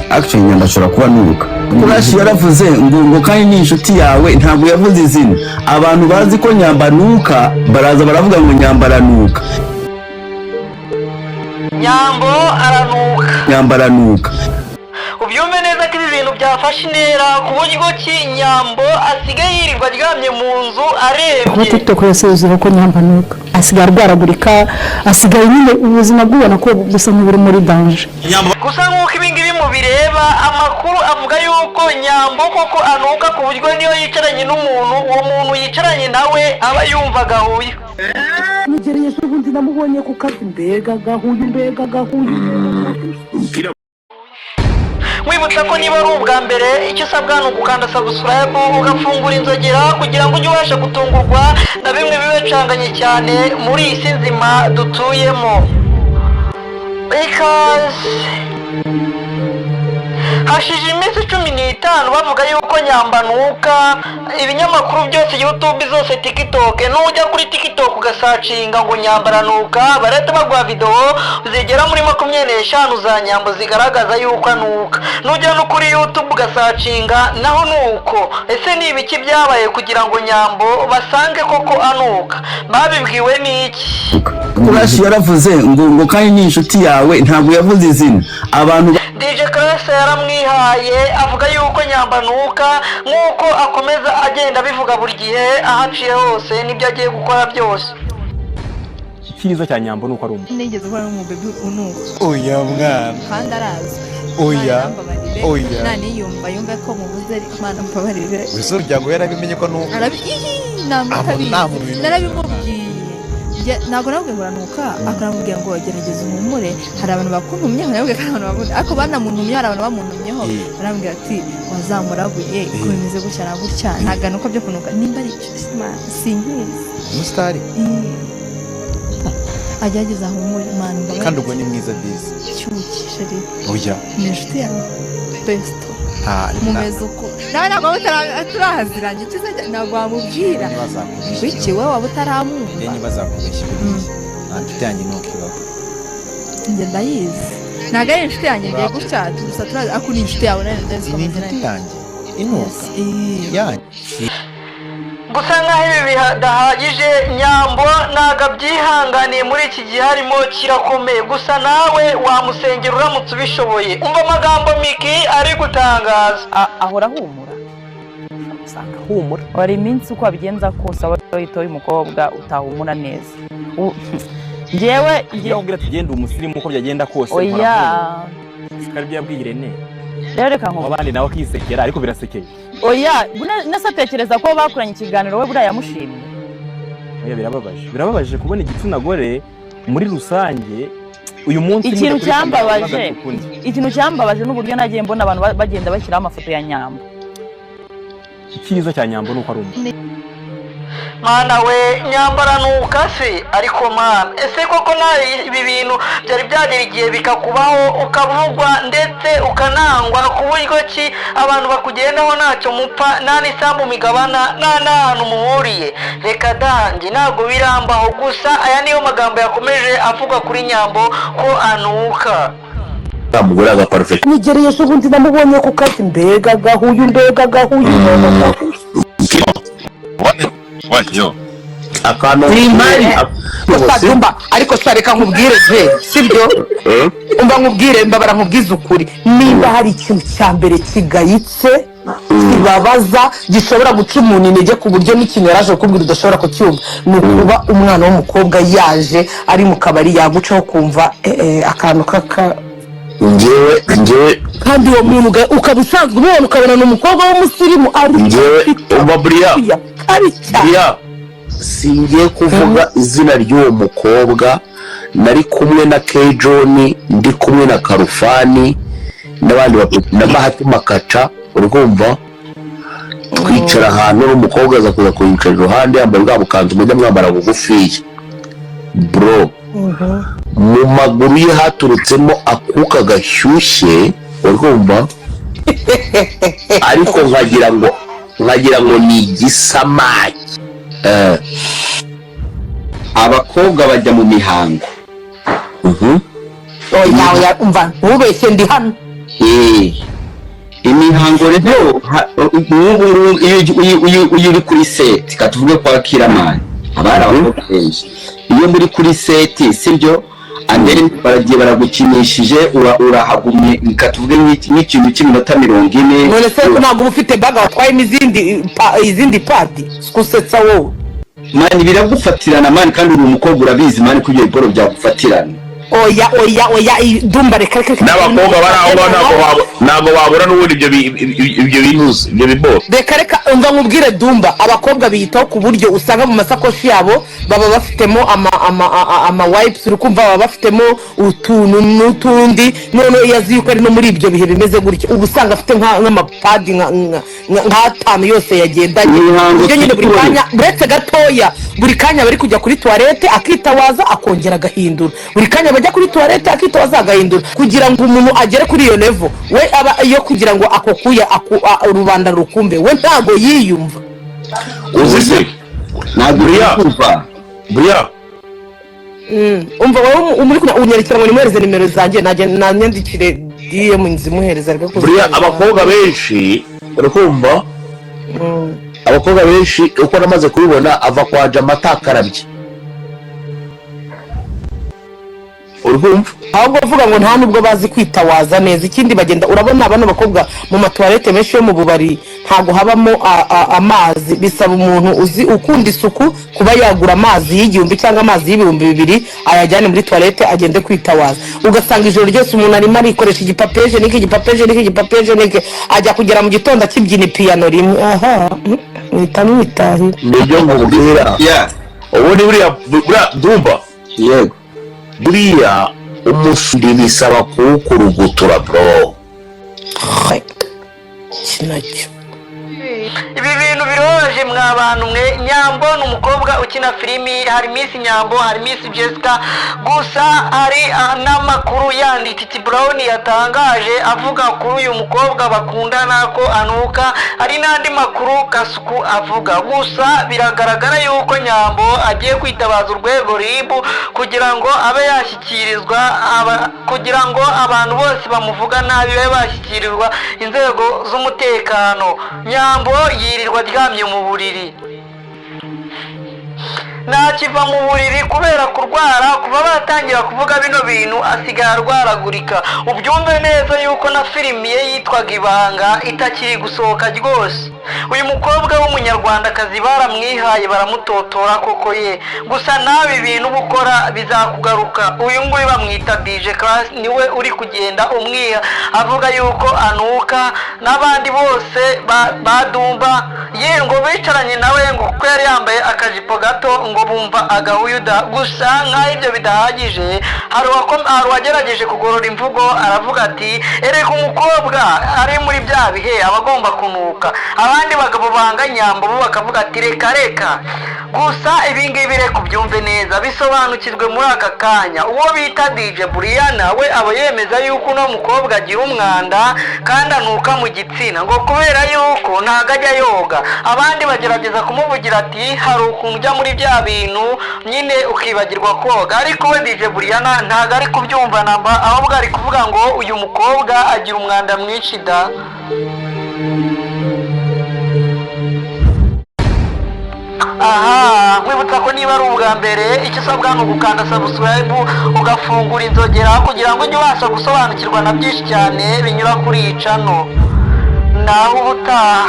actually nyamba ashobora kuba nuka kurashi yaravuze ngo kandi ni inshuti yawe ntabwo yavuze izina abantu bazi ko nyamba nuka baraza baravuga ngo nyamba aranuka nyamba aranuka ubyumve neza ko ibi bintu byafashe intera ku buryo ki nyambo asigaye yirirwa aryamye mu nzu arebye kuba TikTok yasezera ko nyamba nuka asigaye arwaragurika asigaye nyine ubuzima bw'ubona ko gusa nk'uburi muri danger gusa nk'uko ibingibi mu bireba amakuru avuga yuko nyambo koko anuka ku buryo niyo yicaranye n'umuntu uwo muntu yicaranye nawe aba yumva gahuye nigereye se ubundi namubonye ku kazi mbega gahuye mwibutsa ko niba ari ubwa mbere icyo usabwa ni ugukanda subscribe ugafungura inzogera kugira ngo ujye ubasha gutungurwa na bimwe bibacanganye cyane muri iyi si nzima dutuyemo. Hashije iminsi 15 bavuga yuko nyamba nuka ibinyamakuru byose YouTube zose TikTok nujya kuri TikTok ugasacinga ngo nyamba ranuka bareta bagwa video zigera muri 25 za nyambo zigaragaza yuko anuka nujya no kuri YouTube ugasacinga naho nuko ese ni ibiki byabaye kugira ngo nyambo basange koko anuka babibwiwe n'iki kurashi yaravuze ngo kandi ni inshuti yawe ntabwo yavuze izina abantu DJ Class yaramwihaye avuga yuko nyamba nuka nkuko akomeza agenda bivuga buri gihe ahaciye hose nibyo agiye gukora byose. Cyiza cya nyambo nuko ari umuntu nigeze ubona mu bebe unuka oya mwana kandi arazi oya nani yumva ko mubuze ari Imana mbabarire wese uryango yarabimenye ko nuka narabimubwiye ntabwo nabwo nguranuka akaramubwira ngo gerageza umumure hari abantu bakuntumye nabwo kandi abantu ako banamuntumye hari abantu bamuntumyeho arambwira ati wazamurabuye ko bimeze gutya na gutya ntagana uko byo kunuka nimba ari sinkizi umusitari agerageza humure Imana mbabarire kandi ubwo ni mwiza bizi cyukishe rero oya ni inshuti yawe best mumeze uko nawe ntabwo turahaziranye ntabwo wamubwira wiki wowe waba utaramwumva ni bazakubeshya inshuti yanjye nuko ibaho njye ndayizi ntabwo ari inshuti yanjye ngiye gutya gusa turazi ako ni inshuti yawe nawe ndazi ko inshuti yanjye inuka yanjye gusa nkaho ibi bidahagije nyambo ntago abyihanganiye muri iki gihe harimo kirakomeye gusa nawe wamusengera uramutse ubishoboye umva amagambo Miki ari gutangaza ahora humura usanga humura wari iminsi uko abigenza kose abatoye umukobwa utahumura neza njyewe ngira tugenda umusirimu uko byagenda kose oya sikari byabwire ne rero reka nko abandi nawe kisekera ariko birasekeye oya nasatekereza ko bakuranye ikiganiro we buriya yamushimye oya birababaje kubona igitsina gore muri rusange uyu munsi ikintu cyambabaje n'uburyo nagiye mbona abantu bagenda bashyiraho amafoto ya nyambo icyiza cya nyambo nuko ari umuntu mana we nyambara nuka se ariko mana ese koko nawe ibi bintu byari byagera igihe bikakubaho ukavugwa ndetse ukanangwa ku buryo ki abantu bakugendaho ntacyo mupfa nta n'isambu migabana nta n'ahantu muhuriye reka dange ntabwo birambaho gusa aya niyo magambo yakomeje avuga kuri nyambo ko anuka amugura ga perfect nigereye se ubundi namubonye ku kazi mbega gahuye Yo akantu umva ariko sareka nkubwire sibyo umva nkubwire mbabara nkubwiza ukuri nimba hari ikintu cya mbere kigayitse kibabaza gishobora guca umuntu intege ku buryo n'ikintu yaraje kukubwira udashobora kucyumva ni ukuba umwana w'umukobwa yaje ari mu kabari yagucaho kumva akantu njyewe kandi uwo muntu ukaba usanzwe umubona ukabona ni umukobwa w'umusirimu ari umva buriya singiye kuvuga izina ry'uwo mukobwa nari kumwe na K-John ndi kumwe na Karufani n'abandi na Bahati Makaca urumva twicara ahantu n'umukobwa aza kuza kuyicara iruhande yambaye bwa bukanzu mujya mwambara bugufiya bro mu maguru ye haturutsemo akuka gashyushye urumva ariko nkagira ngo ni igisamaki abakobwa bajya mu mihango oya umva ntubeshye ndi hano imihango rero nk'ubu iyo uri kuri seti katuvuge kwa Kiramani abari aho kenshi iyo muri kuri seti sibyo andere baragiye baragukinishije urahagumye katuvuge nk'ikintu cy'iminota 40 none se ntabwo ufite baga watwaye izindi padi kusetsa wowe mani biragufatirana mani kandi uri umukobwa urabizi mani ko ibyo biporo byagufatirana oya Dumba reka n'abakobwa bari aho ntabwo babura n'ubundi ibyo binuze ibyo biboro reka umva nkubwire Dumba abakobwa biyitaho ku buryo usanga mu masakoshi yabo baba bafitemo ama wipes urukumva baba bafitemo utuntu n'utundi none yazi yuko ari no muri ibyo bihe bimeze gutyo ubu usanga afite nk'amapadi nk'atanu yose yagendanye ibyo nyine buri kanya buretse gatoya buri kanya bari kujya kuri toilette akitawaza akongera agahindura buri kanya bajya kuri toilette akitawaza agahindura kugira ngo umuntu agere kuri iyo level we aba iyo kugira ngo akokuya rubanda rukumbe we ntago yiyumva uzise ntabwo yumva buriya umva wowe umuri unyarikira ngo nimwereze nimero zanjye nanyandikire DM nzimuhereza ariko buriya abakobwa benshi urakumva abakobwa benshi uko namaze kubibona ava kwa Jamata akarabye urumva ahubwo uvuga ngo nta nubwo bazi kwitawaza neza ikindi bagenda urabona abana bakobwa mu matoilette menshi yo mu bubari ntago habamo amazi bisaba umuntu uzi ukunda isuku kuba yagura amazi y'igihumbi cyangwa amazi y'ibihumbi 2 ayajyane muri toilette agende kwitawaza ugasanga ijoro ryose umuntu arimo arikoresha igipapeje niki ajya kugera mu gitondo akibyina piano rimwe aha mwitahi nibyo nkubwira ubundi buriya Dumba yego buriya umusuri bisaba kuwukurugutura bro kinacyo ibi bintu biroje mwa bantu mwe Nyambo ni umukobwa ukina filimi hari Miss Nyambo hari Miss Jessica gusa hari n'amakuru yandi Titi Brown yatangaje avuga kuri uyu mukobwa bakundana ko anuka hari n'andi makuru Kasuku avuga gusa biragaragara yuko Nyambo agiye kwitabaza urwego RIB kugira ngo abe yashyikirizwa kugira ngo abantu bose bamuvuga nabi babe bashyikirirwa inzego z'umutekano Nyambo yirirwa aryamye mu buriri ntakiva mu buriri kubera kurwara kuva batangira kuvuga bino bintu asigaye arwaragurika ubyumve neza yuko na filimi ye yitwaga Ibanga itakiri gusohoka rwose uyu mukobwa w'umunyarwandakazi baramwihaye baramutotora koko ye gusa nawe ibintu bukora bizakugaruka uyu nguyu bamwita DJ Class niwe uri kugenda umwiha avuga yuko anuka n'abandi bose badumba ye ngo bicaranye nawe ngo kuko yari yambaye akajipo gato ngo bumva agahuyuda gusa nk'aho ibyo bidahagije hari uwagerageje kugorora imvugo aravuga ati erega umukobwa ari muri bya bihe aba agomba kunuka abandi bagabo banga Nyambo bo bakavuga ati reka gusa ibingibi reka ubyumve neza bisobanukirwe muri aka kanya uwo bita DJ Brianna we aba yemeza yuko uno mukobwa agira umwanda kandi anuka mu gitsina ngo kubera yuko ntago ajya yoga abandi bagerageza kumuvugira ati hari ukuntu ujya muri bya bintu nyine ukibagirwa koga ariko we DJ Brianna ntago ari kubyumva namba ahubwo ari kuvuga ngo uyu mukobwa agira umwanda mwinshi da aha mwibutsa ko niba ari ubwa mbere icyo usabwa ni ugukanda subscribe ugafungura inzogera kugira ngo ujye ubasha gusobanukirwa na byinshi cyane binyura kuri iyi channel naho ubutaha